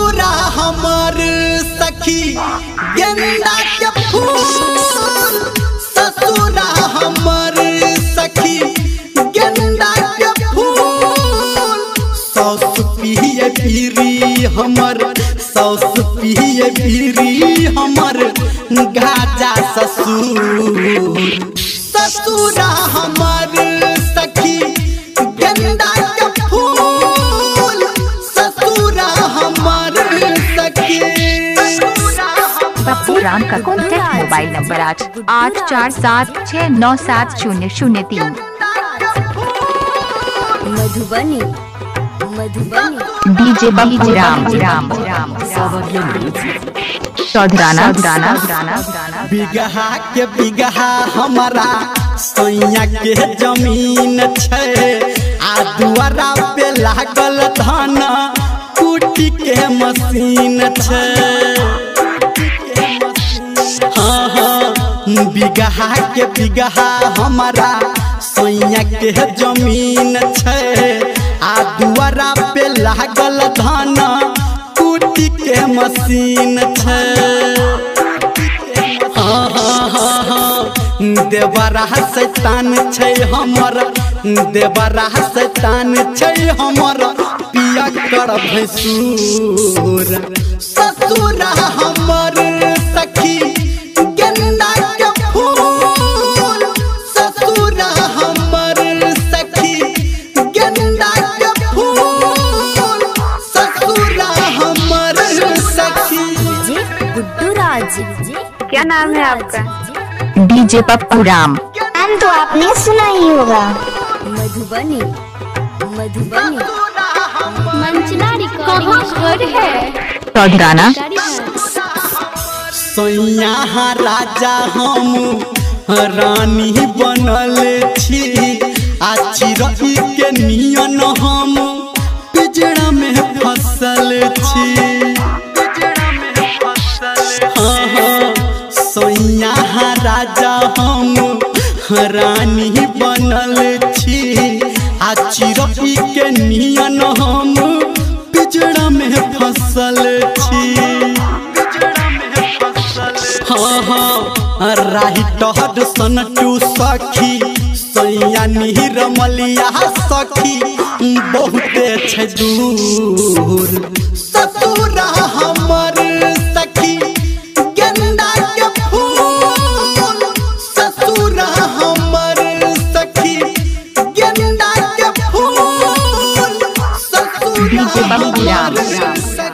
ससुरा हमर सखी गेंदा के फूल ससुरा हमर सखी गेंदा के फूल सौस पिए पीरी हमर सौस पिए पीरी हमर गाजा ससुर ससुरा हमर सखी गेंदा के फूल ससुरा हमर सखी। पप्पू राम का contact mobile number 847697003। Madhubani DJ Ram चौधराना बिगहा के बिगहा हमारा सैया के जमीन छे आ दुआरा पे लागल धान कुटी के मशीन छे। हाँ हाँ बिगहा के बिगहा हमारा सैया के जमीन छे आ दुआरा पे लागल धान कुटी के मशीन छे। हाँ हाँ हाँ हाँ देवरा शैतान छे हमर देवरा शैतान छे हमर पिया कर भैंसुर ससुरा हमर सखी गेंदा के फूल ससुरा हमर सखी गेंदा के फूल ससुरा हमर सखी। गुड्डू राज क्या नाम है आपका? डीजे पप्पू राम। नाम तो आपने सुना ही होगा। मधुबनी मंचला रिकॉर्डिंग है चौधराना सैया राजा हम रानी बनल छी आ चिरई के नियन हम पिजड़ा में फसल छी। हाँ हाँ सैया राजा हम रानी बनल छी आ चिरई के नियन हम पिजड़ा में फसल छी। हाँ हाँ राही टहड सन टू सखी सैया निरमलिया सखी बहुते छे दूर ससुरा हमर सखी गेंदा के फूल ससुरा हमर सखी गेंदा के फूल ससुरा हमर सखी।